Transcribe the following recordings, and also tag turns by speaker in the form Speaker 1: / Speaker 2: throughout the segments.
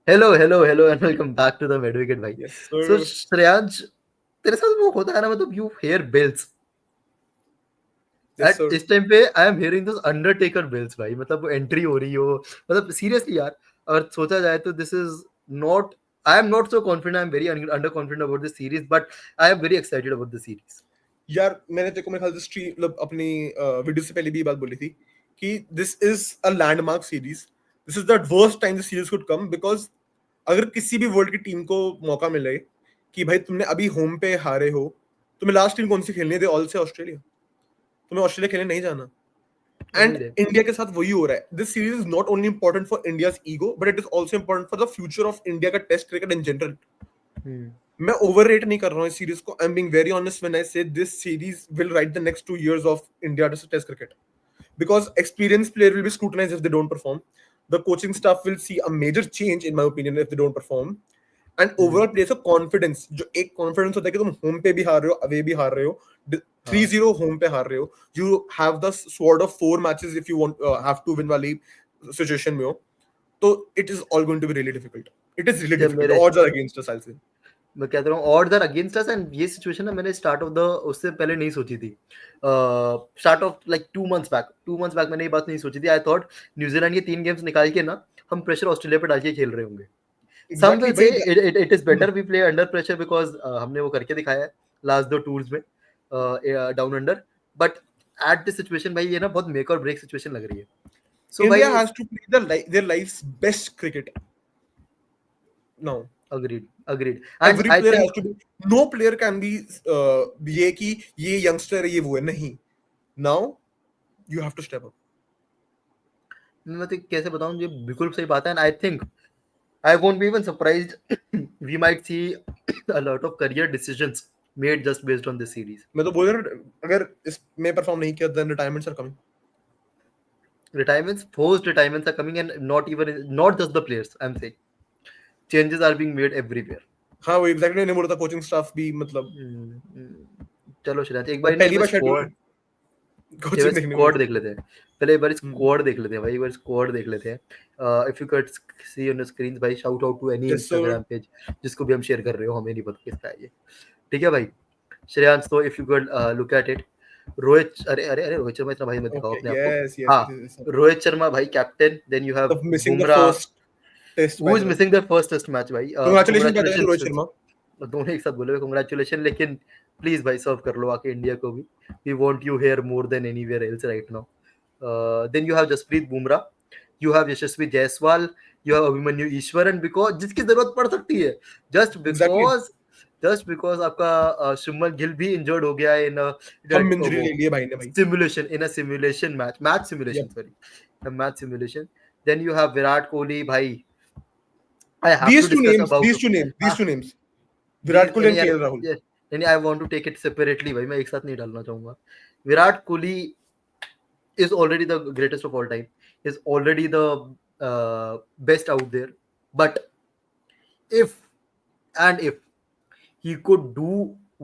Speaker 1: Hello, and welcome back to the Medwicket भाई.
Speaker 2: Yes,
Speaker 1: So
Speaker 2: sir.
Speaker 1: Shreyansh, तेरे साथ वो होता है ना, मतलब you hear bells.
Speaker 2: Yes,
Speaker 1: At
Speaker 2: sir.
Speaker 1: इस टाइम पे I am hearing those Undertaker bells भाई. मतलब वो एंट्री हो रही हो, मतलब seriously यार, अगर सोचा जाए तो this is not. I am not so confident. I am very underconfident about this series, but I am very excited about the series.
Speaker 2: यार मैंने तेरे को मेरे ख्याल से स्ट्रीम मतलब अपनी वीडियो से पहले भी ये बात बोली थी कि this is a landmark series. This is the worst time the series could come because अगर किसी भी वर्ल्ड की टीम को मौका मिले कि भाई तुमने अभी होम पे हारे हो, तुम्हें लास्ट टीम कौन सी खेलनी है? ऑल से ऑस्ट्रेलिया. तुम्हें ऑस्ट्रेलिया खेलने नहीं जाना. एंड
Speaker 1: उम्मीद है.
Speaker 2: इंडिया के साथ वही हो रहा है. This series is not only important for India's ego but it is also important for the future of India का test cricket in general.
Speaker 1: Hmm.
Speaker 2: मैं ओवररेट नहीं कर रहा हूँ इस सीरीज को. I am being very honest when I say this series will write the next 2 years of India test cricket because experienced player will be scrutinized if they don't perform. The coaching staff will see a major change in my opinion if they don't perform. And
Speaker 1: Hmm.
Speaker 2: overall players of confidence, जो एक confidence होता है कि तुम home पे भी हार रहे हो, अवे भी हार रहे हो,
Speaker 1: हाँ.
Speaker 2: 3-0 होम पे हार रहे हो, you have the sword of 4 matches if you want have to win वाली situation में हो, तो it is all going to be really difficult. It is really
Speaker 1: जब
Speaker 2: difficult.
Speaker 1: मेरे
Speaker 2: Odds are against us, I'll say.
Speaker 1: मैं कहता रहा हूँ और दर अगेंस्ट अस, एंड ये सिचुएशन ना मैंने स्टार्ट ऑफ द उससे पहले नहीं सोची थी. Start of like 2 months back मैंने ये बात नहीं सोची थी. आई थॉट न्यूजीलैंड के 3 गेम्स निकाल के ना हम प्रेशर ऑस्ट्रेलिया पे डाल के खेल रहे होंगे. सम
Speaker 2: Exactly
Speaker 1: विल से
Speaker 2: भाई.
Speaker 1: It is better we play under pressure because हमने वो करके दिखाया है लास्ट 2 टूर्स में down under. But at this situation भाई ये ना बहुत मेक और ब्रेक सिचुएशन लग रही है. सो
Speaker 2: India
Speaker 1: भाई
Speaker 2: has to play their life's best cricket now.
Speaker 1: Agreed and
Speaker 2: Every
Speaker 1: I
Speaker 2: player has
Speaker 1: think
Speaker 2: to be. No player can be ये कि ये youngster है, ये वो है, नहीं. Now you have to step up.
Speaker 1: मैं तो कैसे बताऊं, ये बिल्कुल सही बात है. And I think I won't be even surprised. We might see a lot of career decisions made just based on this series.
Speaker 2: मैं तो बोल रहा हूँ अगर इसमें परफॉर्म नहीं किया then retirements are coming.
Speaker 1: Retirements, forced retirements are coming, and not just the players. I'm saying changes are being made everywhere.
Speaker 2: हाँ वो exactly नहीं बोल रहा था. कोचिंग स्टाफ भी मतलब
Speaker 1: चलो श्रेयांश, एक
Speaker 2: मैं
Speaker 1: बार ना एक
Speaker 2: पहली
Speaker 1: बार
Speaker 2: बार
Speaker 1: स्क्वाड,
Speaker 2: शेड्यूल कोचिंग देखने को
Speaker 1: स्क्वाड
Speaker 2: मिली.
Speaker 1: देख लेते हैं. पहले एक बार स्क्वाड देख लेते हैं भाई, एक बार स्क्वाड देख लेते हैं. If you can see on the screen भाई, shout out to any
Speaker 2: Yes sir.
Speaker 1: Instagram page जिसको भी हम शेयर कर रहे हो, हमें नहीं पता किसका है ये. ठीक है भाई श्रेयांश, तो if you can look at it. Rohit, अरे रोहित शर्मा इतना भाई मत दिखाओ
Speaker 2: Okay.
Speaker 1: अपने आप को.
Speaker 2: Yes yes
Speaker 1: हाँ,
Speaker 2: yes yes. Yes.
Speaker 1: Rohit Sharma भाई captain. Then you have
Speaker 2: The missing the
Speaker 1: Bumrah,
Speaker 2: first test by
Speaker 1: who is
Speaker 2: the way.
Speaker 1: Missing the first test match भाई.
Speaker 2: Congratulations by the way to Rohit
Speaker 1: congratulations.
Speaker 2: Sharma.
Speaker 1: दोनों एक साथ बोले congratulation, लेकिन please भाई सर्व कर लो आके इंडिया को भी. We want you here more than anywhere else right now. Then you have Jasprit Bumrah, you have Yashasvi Jaiswal, you have Abhimanyu Easwaran, because जिसकी जरूरत पड़ सकती है जस्ट
Speaker 2: Exactly.
Speaker 1: बिकॉज आपका शुभमन गिल भी इंजर्ड हो गया है इन
Speaker 2: हम इंजरी
Speaker 1: वो
Speaker 2: ले लिए भाई ने भाई.
Speaker 1: Simulation match simulation,
Speaker 2: Yep.
Speaker 1: Sorry, match simulation. Then you have Virat Kohli भाई. I have to
Speaker 2: These two
Speaker 1: discuss
Speaker 2: names.
Speaker 1: About
Speaker 2: These two names. These two names.
Speaker 1: these
Speaker 2: Virat Kohli
Speaker 1: नहीं
Speaker 2: and
Speaker 1: यार,
Speaker 2: KL Rahul.
Speaker 1: नहीं I want to take it separately भाई, मैं एक साथ नहीं डालना चाहूंगा. Virat Kohli is already the greatest of all time, is already the best out there. But if if he could do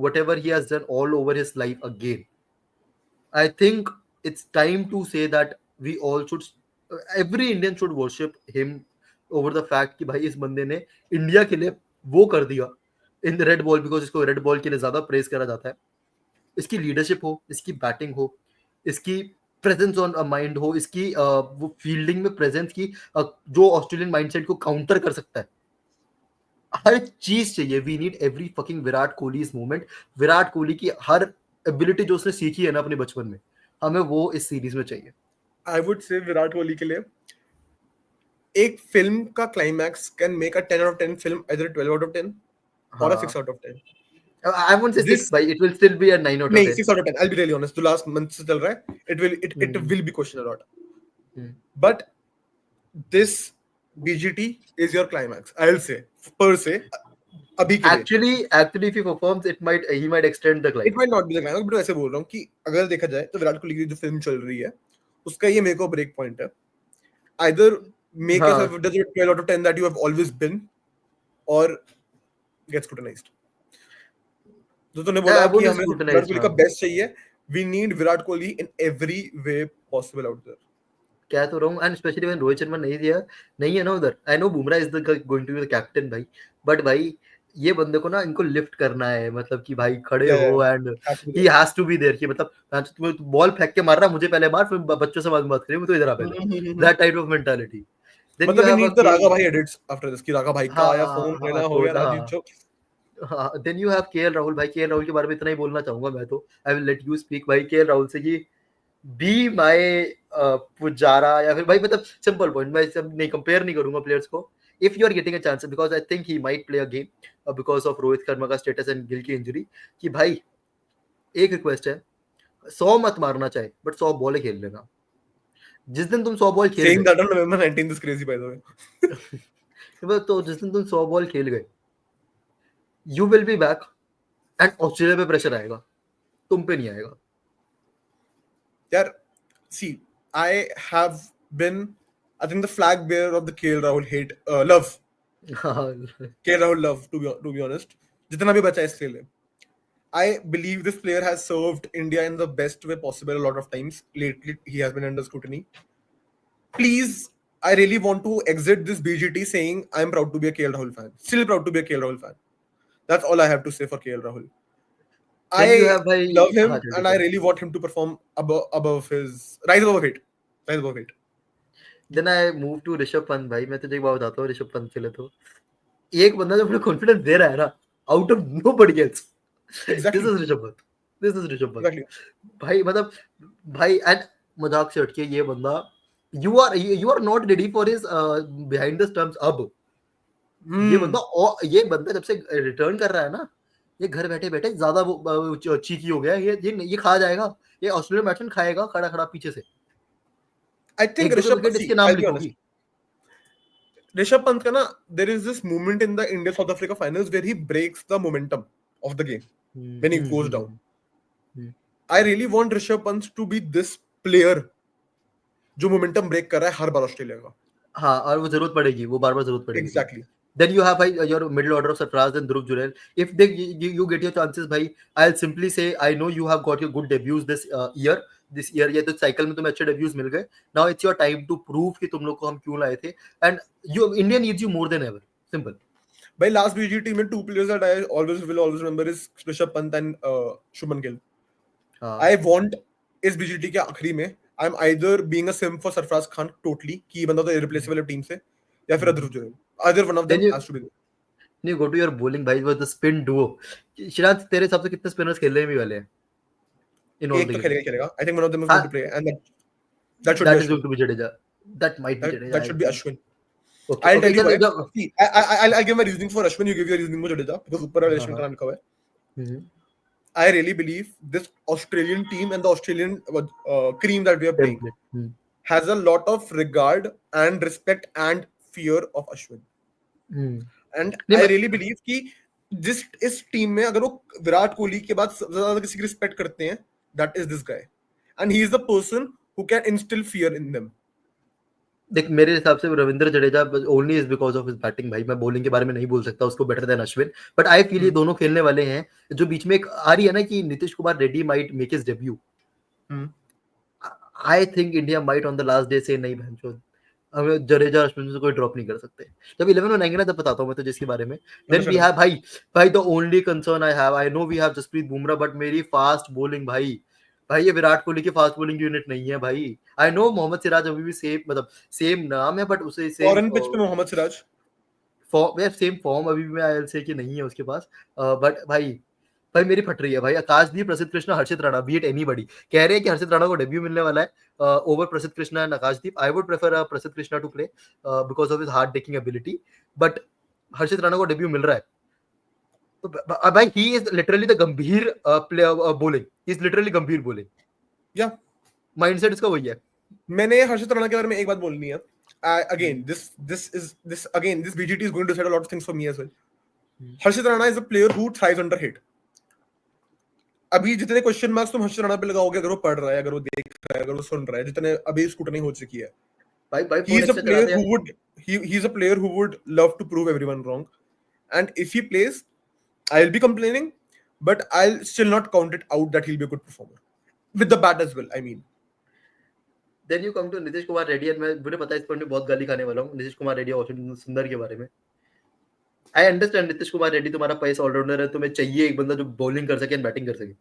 Speaker 1: whatever he has done all over his life again, I think it's time to say that we all should, every Indian should worship him over the fact कि भाई इस बंदे ने India के लिए वो कर दिया इन रेड बॉल, बिकॉज इसको रेड बॉल के लिए ज्यादा प्रेस करा जाता है. इसकी लीडरशिप हो, इसकी बैटिंग हो, इसकी प्रेजेंस ऑन माइंड हो, इसकी वो फील्डिंग में प्रेजेंस की, जो ऑस्ट्रेलियन माइंडसेट को काउंटर कर सकता है. हर चीज चाहिए. We need every fucking Virat Kohli इस मोमेंट. विराट कोहली की हर एबिलिटी जो उसने सीखी है ना अपने बचपन में, हमें वो इस सीरीज में चाहिए.
Speaker 2: I would say Virat Kohli के लिए एक फिल्म का climax can make a 10 out of 10 film either 12 out of 10 or a 6
Speaker 1: हाँ,
Speaker 2: out of 10.
Speaker 1: I won't say 6
Speaker 2: This
Speaker 1: भाई, it will still be a 9 out of
Speaker 2: नहीं
Speaker 1: 10.
Speaker 2: 6 out of 10. I'll be really honest. जो last month से चल रहा है, it will be questioned a lot. But this BGT is your climax. I'll say per se अभी के लिए.
Speaker 1: Actually if he performs, he might extend the
Speaker 2: It
Speaker 1: climax.
Speaker 2: might not be the climax, but ऐसे बोल रहा हूँ कि अगर देखा जाए तो विराट कोहली की जो फिल्म चल रही है उसका ये मेरे को ब्रेक पॉइंट है. Either make
Speaker 1: हाँ,
Speaker 2: yourself the 12 out of 10 that you have always been or get scrutinized. जो तूने बोला
Speaker 1: I
Speaker 2: कि
Speaker 1: wouldn't
Speaker 2: हमें विराट
Speaker 1: scrutinize.
Speaker 2: कोहली का
Speaker 1: हाँ.
Speaker 2: बेस्ट चाहिए. We need Virat Kohli in every way possible out there.
Speaker 1: कह तो रहा हूँ, and specially when Rohit Sharma नहीं है ना उधर. I know Bumrah is the going to be the captain भाई, बट भाई ये बंदे को ना इनको लिफ्ट करना है, मतलब कि भाई खड़े
Speaker 2: Yeah,
Speaker 1: हो,
Speaker 2: yeah,
Speaker 1: and
Speaker 2: has to be
Speaker 1: he
Speaker 2: there.
Speaker 1: Has to be there, कि मतलब तुम्हें बॉल फेंक के मार रहा, मुझे पहले मार, फिर बच्चों से बात करिए, तो इधर आ पहले. That type of mentality. Then you
Speaker 2: मतलब we
Speaker 1: have a
Speaker 2: need the
Speaker 1: के.
Speaker 2: राघा भाई edits after this, कि राघा भाई का
Speaker 1: हाँ
Speaker 2: आया फोन
Speaker 1: हाँ
Speaker 2: लेना हो
Speaker 1: तो
Speaker 2: गया राजीव
Speaker 1: हाँ
Speaker 2: चौक.
Speaker 1: हाँ. Then you have KL Rahul भाई. केएल राहुल के बारे में इतना ही बोलना चाहूंगा मैं तो. I will let you speak भाई केएल राहुल से, कि बी माय पुजारा, या फिर भाई मतलब सिंपल पॉइंट, मैं सब नहीं कंपेयर नहीं करूंगा प्लेयर्स को. If you are getting a chance, because I think he might play a game because of Rohit Sharma का स्टेटस एंड गिल की इंजरी, कि भाई एक रिक्वेस्ट है, 100 मत मारना चाहे, बट 100 बॉल खेल लेना. जिस दिन तुम 100 बॉल खेल
Speaker 2: Saying
Speaker 1: गए,
Speaker 2: that on November 19th is crazy, by the way.
Speaker 1: तो जिस दिन तुम 100 बॉल खेल गए, you will be back, and Australia पे प्रेशर आएगा, तुम पे नहीं आएगा.
Speaker 2: Yeah, see, I have been, I think, the flag bearer of the KL Rahul hate, love. KL Rahul love, to be honest. जितना भी बचा है इसके लिए. I believe this player has served India in the best way possible a lot of times. Lately, he has been under scrutiny. Please, I really want to exit this BGT saying I'm proud to be a KL Rahul fan. Still proud to be a KL Rahul fan. That's all I have to say for KL Rahul.
Speaker 1: Then you
Speaker 2: I
Speaker 1: have भाई.
Speaker 2: love
Speaker 1: हाँ
Speaker 2: him
Speaker 1: जल्दी
Speaker 2: and I
Speaker 1: करो.
Speaker 2: really want him to perform above his rise above it. Rise above it.
Speaker 1: Then I move to Rishabh Pant भाई. मैं तुझे एक बात बताता हूँ ऋषभ पंत के लिए, तो एक बंदा जो अपने कॉन्फिडेंस दे रहा है ना, out of nobody else, this
Speaker 2: Exactly.
Speaker 1: Is Rishabh Pant. This is Rishabh Pant
Speaker 2: Exactly.
Speaker 1: भाई. मतलब भाई, एंड मजाक से हटके ये बंदा, you are not ready for his behind the stumps अब. ये बंदा जब से रिटर्न कर रहा है ना, ये घर बैठे बैठे ज्यादा चीकी हो गया है. ये खा जाएगा, ये ऑस्ट्रेलियन बैट्समैन खाएगा खड़ा खड़ा पीछे से.
Speaker 2: I think
Speaker 1: एक दो
Speaker 2: Rishabh,
Speaker 1: विकेट
Speaker 2: see,
Speaker 1: इसके नाम
Speaker 2: I'll be honest.
Speaker 1: लिखोगी.
Speaker 2: Rishabh Pant ka na, there is this moment in the India South Africa finals where he breaks the momentum of the game when he goes down. I really want Rishabh Pant to be this player जो momentum break कर रहा है हर बार Australia का.
Speaker 1: हाँ, और वो जरूरत पड़ेगी, वो बार बार जरूरत पड़ेगी.
Speaker 2: Exactly.
Speaker 1: Then you have your middle order of Sarfraz and Dhruv Jurel. If you get your chances, भाई, I'll simply say I know you have got your good debuts year. This year ये तो cycle में तुम्हें अच्छे debuts मिल गए. Now it's your time to prove कि तुम लोग को हम क्यों लाए थे. And India needs you more than ever. Simple.
Speaker 2: By last BGT में two players that I will always remember is Rishabh Pant and Shubman Gill. I want इस BGT के आखिरी में I'm either being a simp for Sarfraz Khan totally कि ये बंदा तो irreplaceable है टीम से, या फिर Dhruv Jurel. Either one of them has to be there.
Speaker 1: Then you go to your bowling भाई, with the spin duo. Siraj तेरे हिसाब से कितने spinners खेलने भी वाले हैं?
Speaker 2: एक तो खेलेगा. I think one of them is going to play, and that should be
Speaker 1: is going to be Jadeja. That might be Jadeja.
Speaker 2: That should be Ashwin.
Speaker 1: Okay,
Speaker 2: I'll tell you why.
Speaker 1: चलो,
Speaker 2: See, I'll give my reasoning for Ashwin. You give your reasoning for Jadeja because ऊपर वाला Ashwin का नाम लिखा हुआ है. I really believe this Australian team and the Australian cream that we are playing has a lot of regard and respect and fear of Ashwin. And I really believe कि जिस इस टीम में अगर वो विराट कोहली के बाद सबसे ज्यादा किसी की रिस्पेक्ट करते हैं, that is this guy, and he is the person who can instill fear in them.
Speaker 1: देख मेरे हिसाब से Ravindra Jadeja only is because of his batting भाई. मैं बॉलिंग के बारे में नहीं बोल सकता उसको better than Ashwin, but I feel ये दोनों खेलने वाले हैं. जो बीच में एक आ रही है ना कि Nitish Kumar Reddy might make his debut. I think India might on the last day से नहीं भैंचो, हमें जडेजा अश्विन से कोई ड्रॉप नहीं कर सकते. जब 11 में आएंगे ना तब बताता हूं मैं तो जिसके बारे में. देन वी हैव भाई the only concern I know we have Jasprit Bumrah, but मेरी फास्ट बॉलिंग भाई ये विराट कोहली की फास्ट बॉलिंग यूनिट नहीं है भाई. आई नो मोहम्मद सिराज अभी भी सेम नाम है, बट उसे
Speaker 2: फॉरेन पिच पे मोहम्मद सिराज
Speaker 1: सेम फॉर्म अभी भी मैं आई से कि नहीं है उसके पास. बट भाई मेरी फट रही है भाई. आकाशदीप, प्रसिद्ध कृष्णा, हर्षित राणा, बीट एनीबॉडी. कह रहे हैं कि हर्षित राणा को डेब्यू मिलने वाला है over Prasidh Krishna and Akashdeep. I would prefer Prasidh Krishna to play because of his hard taking ability, but Harshit Rana को डेब्यू मिल रहा है. तो भाई he is literally the Gambhir player bowling. He is literally Gambhir bowling.
Speaker 2: या
Speaker 1: माइंडसेट इसका वही है.
Speaker 2: मैंने हर्षित राणा के बारे में एक बात बोलनी है. Again, this BGT is going to decide a lot of things for me as well. Harshit Rana is a player who thrives under hit. अभी जितने क्वेश्चन मार्क्स तुम हर्षित राणा पे लगाओगे, अगर वो पढ़ रहा है, अगर वो देख रहा है, अगर वो सुन रहा है, जितने अभी स्कूटनी हो चुकी है, he is a player who would he is a player who would love to prove everyone wrong, and if he plays, I'll be complaining, but I'll still not count it out that he'll be a good performer with the bat as well. I mean,
Speaker 1: then you come to Nitish Kumar Reddy and मुझे पता है इस point में बहुत गाली खाने वाला हूँ नीतीश कुमार रेड्डी और वाशिंगटन सुंदर के बारे में. I understand नीतीश कुमार रेड्डी तुम्हारा पेस ऑलराउंडर है, तुम्हें चाहिए एक बंदा जो बॉलिंग कर सके एंड बैटिंग कर सके.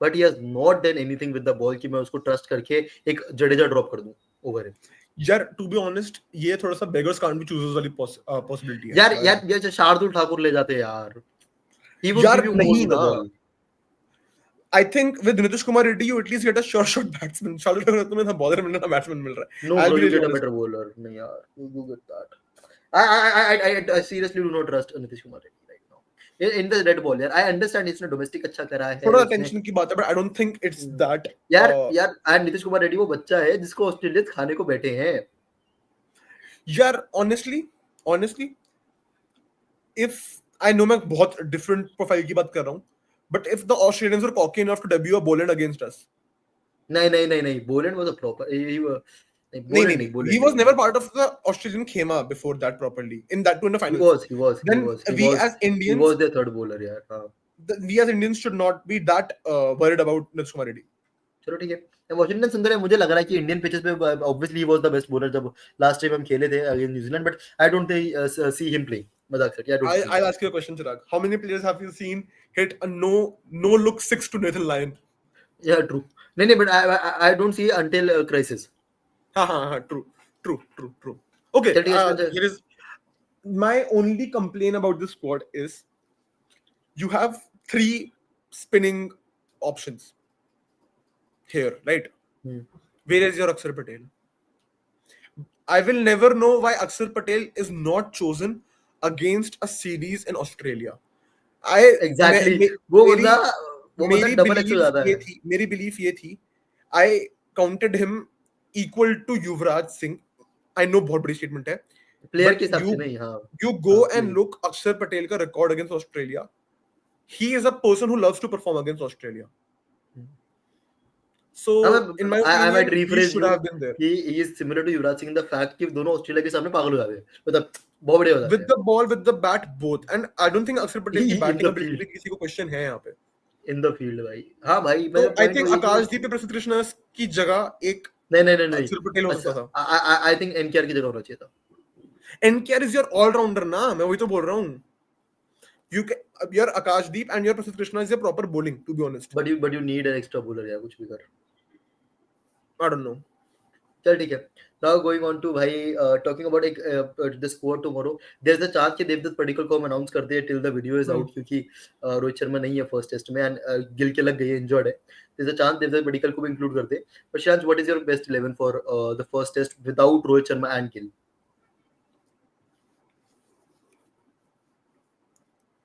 Speaker 1: But he has not done anything with the ball कि मैं उसको ट्रस्ट करके एक जडेजा ड्रॉप कर दूं ओवर है.
Speaker 2: यार टू बी ऑनेस्ट ये थोड़ा सा बेगर्स कांट बी चूजर्स वाली पॉसिबिलिटी है.
Speaker 1: यार शार्दुल ठाकुर ले जाते यार. He would
Speaker 2: यार
Speaker 1: give you more
Speaker 2: नहीं
Speaker 1: to the
Speaker 2: ना.
Speaker 1: ball.
Speaker 2: I think with Nitish Kumar Reddy you at least get a sure shot batsman. Shardul Thakur तुम्हें ना बॉलर मिलना ना बैट्समैन मिल रहा है.
Speaker 1: No
Speaker 2: I'll
Speaker 1: bro,
Speaker 2: be
Speaker 1: you
Speaker 2: really
Speaker 1: get a
Speaker 2: honest.
Speaker 1: better bowler. नहीं यार, you get that. I seriously do not trust Nitish Kumar Reddy right now. In the red ball, यार. I understand इसने domestic अच्छा करा है.
Speaker 2: थोड़ा
Speaker 1: उसने-
Speaker 2: tension की बात है, but I don't think it's that.
Speaker 1: यार and नीतीश कुमार रेड्डी वो बच्चा है जिसको ऑस्ट्रेलिया खाने को बैठे हैं.
Speaker 2: यार honestly, if I know मैं बहुत different profile की बात कर रहा हूँ, but if the Australians were cocky enough to debut a Boland against us,
Speaker 1: नहीं. Boland was a proper.
Speaker 2: नहीं. He was never part of the Australian khema before that properly. In that too in the finals.
Speaker 1: He was.
Speaker 2: Then we as Indians,
Speaker 1: He was their third bowler यार. हाँ.
Speaker 2: we as Indians should not be that worried about Nitish Kumar Reddy.
Speaker 1: चलो ठीक है. Washington सुंदर है, मुझे लग रहा है कि इंडियन पिचेस पे obviously he was the best bowler जब लास्ट टाइम हम खेले थे against New Zealand, but I don't see him play. मजाक से क्या.
Speaker 2: I'll ask you a question, Chirag. How many players have you seen hit a no look six to Nathan Lyon?
Speaker 1: Yeah, true. नहीं, but I don't see until crisis.
Speaker 2: हाँ, true. Okay, here is my only complaint about this squad is you have 3 spinning options here, right? Where is your Akshar Patel? I will never know why Akshar Patel is not chosen against a series in Australia.
Speaker 1: Exactly. वो बंदा double x हो जाता है.
Speaker 2: मेरी belief ये थी. I counted him equal to Yuvraj Singh. I know बहुत बड़ी statement है.
Speaker 1: प्लेयर के हिसाब से नहीं. हाँ.
Speaker 2: You go and look Akshar Patel का record against Australia. He is a person who loves to perform against Australia. So in my opinion, he should have been there.
Speaker 1: He is similar to Yuvraj Singh in the fact कि दोनों Australia के सामने पागल हो जाते हैं. मतलब बहुत बड़े हो जाते हैं.
Speaker 2: With the ball, with the bat, both. And I don't think Akshar Patel की batting ability पे किसी को question है यहाँ पे.
Speaker 1: In the field भाई. हाँ भाई.
Speaker 2: So I think आकाशदीप पे प्रसिद्ध कृष्णा की जगह एक
Speaker 1: नहीं.
Speaker 2: Akshar Patel हो सकता था.
Speaker 1: I think NKR की जगह होना चाहिए था.
Speaker 2: NKR is your all-rounder ना, मैं वही तो बोल रहा हूँ. Your Akashdeep and your Prasidh Krishna is a proper bowling, to be honest.
Speaker 1: But you need an extra bowler या कुछ भी कर.
Speaker 2: I don't know.
Speaker 1: चल ठीक है. Now going on to भाई talking about the squad tomorrow. There's a chance कि देवदत्त पडिक्कल को हम announce कर दे till the video is out क्योंकि रोहित शर्मा नहीं है first test में and गिल के लग गई है injured है. There's a chance Devdutt Padikkal को भी include कर दे. But Shansh, what is your best 11 for the first test without Rohit Sharma and Gill?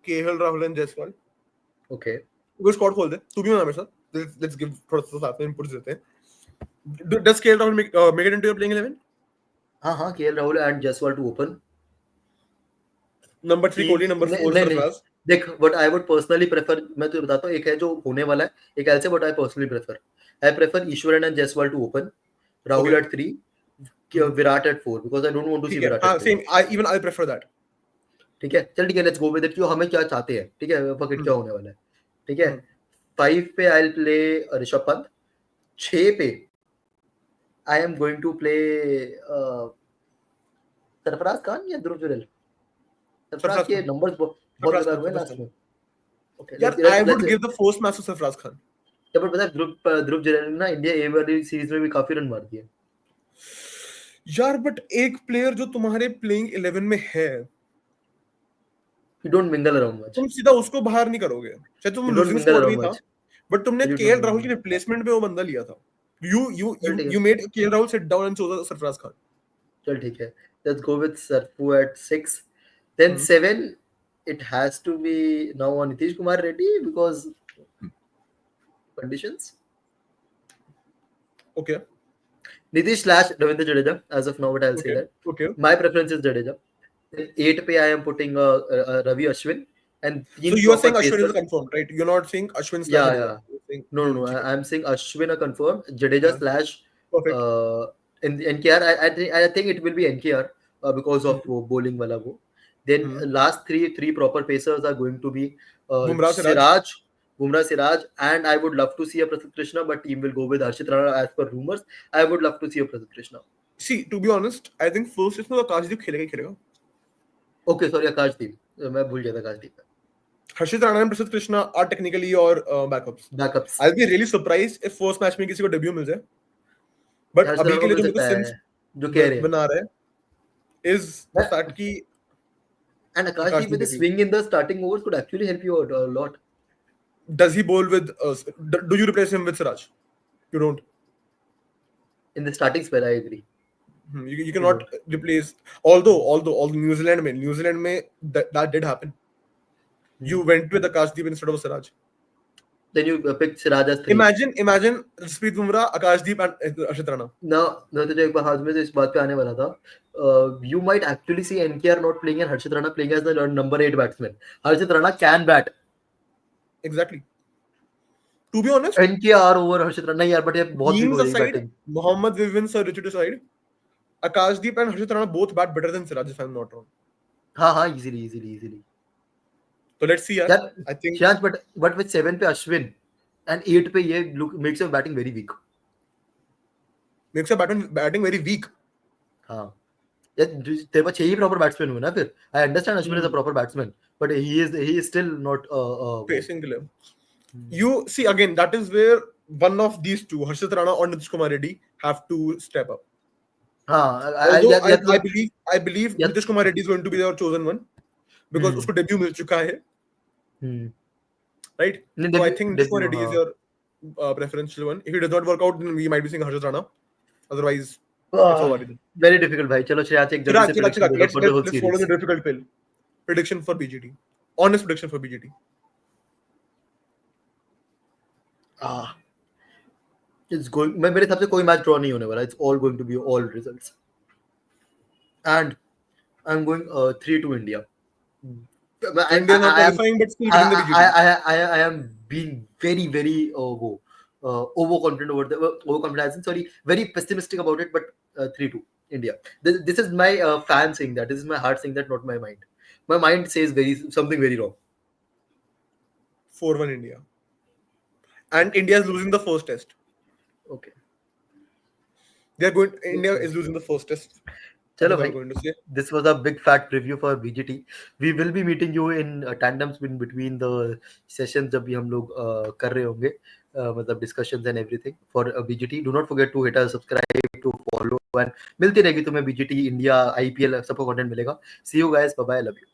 Speaker 2: KL Rahul and Jaiswal.
Speaker 1: Okay.
Speaker 2: वो squad खोल दे. तू भी बना मेरे साथ. Let's give थोड़ा सा साथ में inputs देते हैं. Does KL Rahul make it into your playing 11?
Speaker 1: हाँ, KL Rahul and Jaiswal to open.
Speaker 2: Number 3 Kohli, number 4 Sarfraz.
Speaker 1: देख, what I would personally prefer, मैं तुझे बताता हूँ, एक है जो होने वाला है, एक ऐसे what I personally prefer. I prefer Ishwaran and Jaiswal to open, Rahul at 3, Virat at 4 because I don't want to see Virat at 4.
Speaker 2: Same. Even I prefer that.
Speaker 1: ठीक है, चल ठीक है, let's go with it. क्यों हमें क्या चाहते हैं, ठीक है, fuck it, क्या होने वाला है, ठीक है. 5 पे I'll play ऋषभ पंत. 6 पे I am going to play Sarfaraz Khan या ध्रुव जुरेल. सरफराज के नंबर्स बहुत ज्यादा हुए लास्ट में.
Speaker 2: यार I would give the first match to Sarfaraz Khan.
Speaker 1: या पर पता है ध्रुव जुरेल ने ना इंडिया ए वाली सीरीज में भी काफी रन मार दिए.
Speaker 2: यार बट एक प्लेयर जो तुम्हारे प्लेइंग 11 में है,
Speaker 1: you don't mingle around much.
Speaker 2: तुम सीधा उसको बाहर नहीं करोगे. चाहे तुम लूजिंग स्कोर नहीं था, बट तुमने केएल राहुल की रिप्लेसमेंट में वो बंदा लिया था. You made KL Rahul sit down and chose Sarfraz Khan.
Speaker 1: चल ठीक है, let's go with Sarfu at 6. Then 7 it has to be now on Nitish Kumar Reddy because conditions.
Speaker 2: Okay.
Speaker 1: Nitish / Ravindra Jadeja as of now, but I'll say that.
Speaker 2: Okay.
Speaker 1: My preference is Jadeja. Then 8 पे I am putting Ravi Ashwin and
Speaker 2: so you are saying Ashwin is a confirmed, right? You're not saying Ashwin /
Speaker 1: yeah. No. I'm saying Ashwin a confirmed, Jadeja / NKR. I think it will be NKR because of bowling wala wo. Then last three proper pacers are going to be Siraj, Bumrah, Siraj, and I would love to see a Prasidh Krishna, but team will go with Harshit Rana as per rumors. I would love to see a Prasidh Krishna.
Speaker 2: See, to be honest, I think first इसमें तो आकाशदीप खेलेगा ही खेलेगा.
Speaker 1: Okay, sorry, Akashdeep. मैं भूल गया था Akashdeep.
Speaker 2: Harshit Rana and Prasidh Krishna are technically your backups.
Speaker 1: Backups.
Speaker 2: I'll be really surprised if first match में किसी को debut मिल जाए. But
Speaker 1: Harshit
Speaker 2: अभी
Speaker 1: Rana
Speaker 2: के लिए
Speaker 1: को
Speaker 2: जो
Speaker 1: मिल
Speaker 2: मेरे को
Speaker 1: सकता
Speaker 2: sense
Speaker 1: है जो कह रहे हैं.
Speaker 2: बना रहा है is the
Speaker 1: But-
Speaker 2: fact कि
Speaker 1: And Akashdeep with his
Speaker 2: Akashdeep
Speaker 1: swing in the starting overs could actually help you out a lot.
Speaker 2: does he bowl with do you replace him with Siraj? You don't.
Speaker 1: In the starting spell, I agree.
Speaker 2: You cannot replace. Although New Zealand में that did happen. You went with Akashdeep instead of Siraj.
Speaker 1: Then you picked Siraj as 3.
Speaker 2: Imagine Jasprit Bumrah, Akashdeep and Harshit Rana.
Speaker 1: Now, तुझे एक बार हाथ में से इस बात पे आने वाला था. You might actually see NKR not playing and Harshit Rana playing as the number 8 batsman. Harshit Rana can bat.
Speaker 2: Exactly. To be honest,
Speaker 1: NKR over Harshit Rana नहीं यार, but ये बहुत weak
Speaker 2: teams
Speaker 1: हो रही
Speaker 2: aside,
Speaker 1: batting.
Speaker 2: Mohammad Vivian, Sir Richard aside, Akashdeep and Harshit Rana both bat better than Siraj, if I'm not wrong.
Speaker 1: हाँ, easily.
Speaker 2: So let's see.
Speaker 1: यार,
Speaker 2: I think
Speaker 1: Shansh, but with 7 पे Ashwin and 8 पे ये makes your batting very weak.
Speaker 2: makes a batting very weak.
Speaker 1: हाँ. यार, तेरे पास 6 ही proper batsmen हुए ना फिर. I understand Ashwin is a proper batsman, but he is still not
Speaker 2: Pacing killer. You see again, that is where one of these two, Harshit Rana or Nitish Kumar Reddy, have to step up.
Speaker 1: हाँ.
Speaker 2: Although I believe
Speaker 1: Yeah.
Speaker 2: Nitish Kumar Reddy is going to be their chosen one because उसको debut मिल चुका है, right? So I think Nitish Kumar Reddy is your preferential one. If it does not work out, then we might be seeing Harshit Rana. Otherwise, it's over.
Speaker 1: Very difficult भाई. चलो श्रेयास एक जल्दी से prediction दे दो for the whole
Speaker 2: Let's follow
Speaker 1: series.
Speaker 2: the difficult pill. Prediction for BGT. Honest prediction for BGT.
Speaker 1: It's going. मेरे हिसाब से कोई मैच ड्रॉ नहीं होने वाला. It's all going to be all results. And I'm going 3-2 India.
Speaker 2: India not qualifying, but still winning the BGT.
Speaker 1: I am being very overconfident overconfident. Very pessimistic about it. But 3-2 India. This is my fan saying that. This is my heart saying that, not my mind. My mind says something very wrong.
Speaker 2: 4-1 India. And India is losing the first test.
Speaker 1: Okay.
Speaker 2: India is losing the first test.
Speaker 1: चलो
Speaker 2: I'm
Speaker 1: भाई.
Speaker 2: going to say.
Speaker 1: This was a big fat preview for BGT. We will be meeting you in tandems in between the sessions जब भी हम लोग कर रहे होंगे, मतलब discussions and everything for BGT. Do not forget to hit us, subscribe, to follow, and मिलती रहेगी तुम्हें BGT India IPL सबको content मिलेगा. See you guys. Bye bye. Love you.